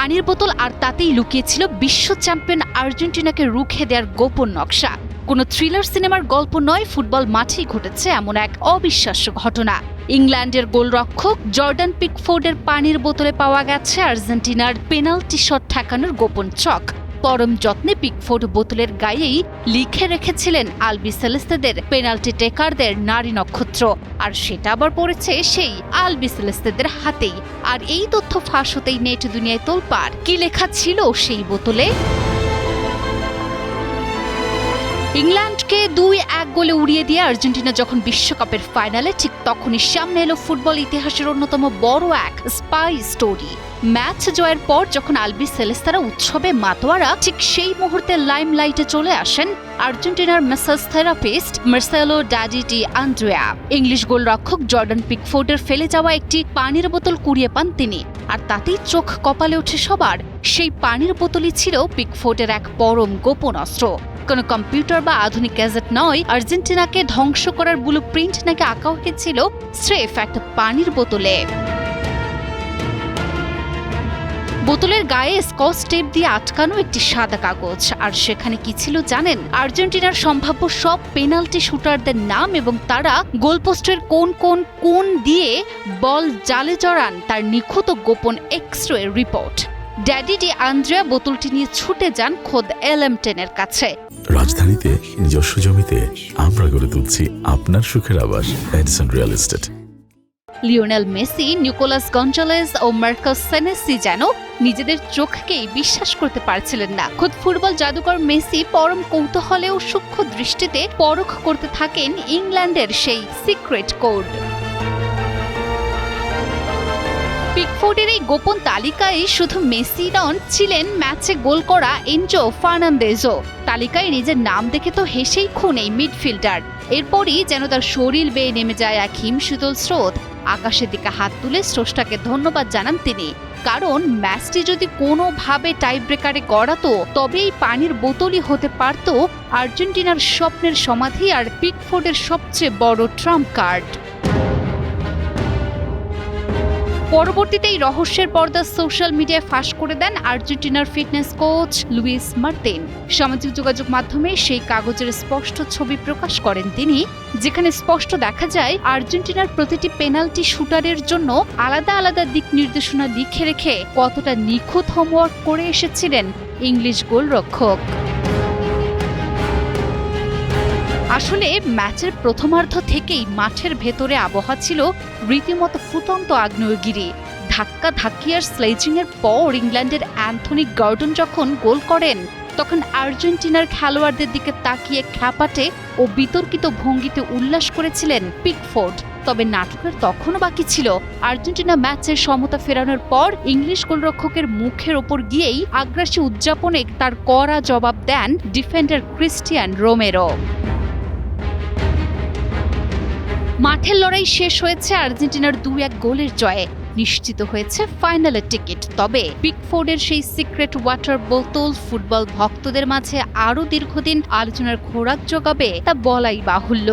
পানির বোতল আর তাতেই লুকিয়েছিল বিশ্ব চ্যাম্পিয়ন আর্জেন্টিনাকে রুখে দেওয়ার গোপন নকশা। কোনো থ্রিলার সিনেমার গল্প নয়, ফুটবল মাঠেই ঘটেছে এমন এক অবিশ্বাস্য ঘটনা। ইংল্যান্ডের গোলরক্ষক জর্ডান পিকফোর্ডের পানির বোতলে পাওয়া গেছে আর্জেন্টিনার পেনাল্টি শট ঠেকানোর গোপন ছক। পরম যত্নে পিকফোর্ড বোতলের গায়েই লিখে রেখেছিলেন আলবিসেলেস্তেদের পেনাল্টি টেকারদের নারী নক্ষত্র, আর সেটা আবার পড়েছে সেই আলবিসেলেস্তেদের হাতেই। আর এই তথ্য ফাঁস হতেই নেট দুনিয়ায় তোলপাড়। কি লেখা ছিল সেই বোতলে? ইংল্যান্ডকে 2-1 গোলে উড়িয়ে দিয়ে আর্জেন্টিনা যখন বিশ্বকাপের ফাইনালে, ঠিক তখনই সামনে এলো ফুটবল ইতিহাসের অন্যতম বড় এক স্পাই স্টোরি। ম্যাচ জয়ের পর যখন আলবিসেলেস্তারা উৎসবে মাতোয়ারা, ঠিক সেই মুহূর্তে লাইমলাইটে চলে আসেন আর্জেন্টিনার massage therapist Marcelo daddy D Andrea. English গোলরক্ষক জর্ডান পিকফোর্ডের ফেলে যাওয়া একটি পানির বোতল কুড়িয়ে পান তিনি, আর তাতেই চোখ কপালে ওঠে সবার। সেই পানির বোতলই ছিল পিকফোর্ডের এক পরম গোপন অস্ত্র। কোনো কম্পিউটার বা আধুনিক গ্যাজেট নয়, আর্জেন্টিনাকে ধ্বংস করার ব্লু প্রিন্ট নাকি আঁকা হয়েছিল স্রেফ একটা পানির বোতলে। বোতলের গায়ে স্কচ টেপ দিয়ে আটকানো একটি সাদা কাগজ, আর সেখানে কি ছিল জানেন? আর্জেন্টিনার সম্ভাব্য সব পেনাল্টি শুটারদের নাম এবং তারা গোলপোস্টের কোন দিয়ে বল জালে জড়ান তার নিখুঁত গোপন x-ray report. Daddy D Andrea বোতলটি নিয়ে ছুটে যান খোদ LM10-এর কাছে। রাজধানীতে নিজস্ব জমিতে আমরা গড়ে তুলছি আপনার সুখের আবাস, Edison real estate. Lionel Messi, Nicolas Gonzalez ও মার্কাস সেনেসি যেন নিজেদের চোখকেই বিশ্বাস করতে পারছিলেন না। খোদ ফুটবল জাদুকর মেসি পরম কৌতূহলে ও সূক্ষ্ম দৃষ্টিতে পরখ করতে থাকেন ইংল্যান্ডের সেই সিক্রেট কোড। পিকফোর্ডের এই গোপন তালিকায় শুধু মেসি নন, ছিলেন ম্যাচে গোল করা এনজো ফার্নান্দেজও। তালিকায় নিজের নাম দেখে তো হেসেই খুন এই মিডফিল্ডার। এরপরই যেন তার শরীর বেয়ে নেমে যায় এক হিমশীতল স্রোত। আকাশের দিকে হাত তুলে স্রষ্টাকে ধন্যবাদ জানান তিনি, কারণ ম্যাচটি যদি কোনোভাবে টাই ব্রেকারে গড়াতো, তবে এই পানির বোতলই হতে পারত আর্জেন্টিনার স্বপ্নের সমাধি আর পিকফোর্ডের সবচেয়ে বড় ট্রাম্প কার্ড। পরবর্তীতে এই রহস্যের পর্দা সোশ্যাল মিডিয়ায় ফাঁস করে দেন আর্জেন্টিনার ফিটনেস কোচ লুইস মার্তিন। সামাজিক যোগাযোগ মাধ্যমে সেই কাগজের স্পষ্ট ছবি প্রকাশ করেন তিনি, যেখানে স্পষ্ট দেখা যায় আর্জেন্টিনার প্রতিটি পেনাল্টি শুটারের জন্য আলাদা আলাদা দিক নির্দেশনা লিখে রেখে কতটা নিখুঁত হোমওয়ার্ক করে এসেছিলেন ইংলিশ গোলরক্ষক। আসলে ম্যাচের প্রথমার্ধ থেকেই মাঠের ভেতরে আবহাওয়া ছিল রীতিমতো ফুটন্ত আগ্নেয়গিরি। ধাক্কা ধাক্কি আর স্লেজিং এর পর ইংল্যান্ডের অ্যান্থনি গর্ডন যখন গোল করেন, তখন আর্জেন্টিনার খেলোয়াড়দের দিকে তাকিয়ে খ্যাপাটে ও বিতর্কিত ভঙ্গিতে উল্লাস করেছিলেন পিকফোর্ড। তবে নাটকের তখনও বাকি ছিল। আর্জেন্টিনা ম্যাচের সমতা ফেরানোর পর ইংলিশ গোলরক্ষকের মুখের ওপর গিয়েই আগ্রাসী উদযাপনে তার কড়া জবাব দেন ডিফেন্ডার ক্রিস্টিয়ান রোমেরো। মাঠের লড়াই শেষ হয়েছে আর্জেন্টিনার 2-1 গোলের জয়ে। নিশ্চিত হয়েছে ফাইনালের টিকিট। তবে পিকফোর্ডের সেই সিক্রেট ওয়াটার বোতল ফুটবল ভক্তদের মাঝে আরও দীর্ঘদিন আলোচনার খোরাক জোগাবে তা বলাই বাহুল্য।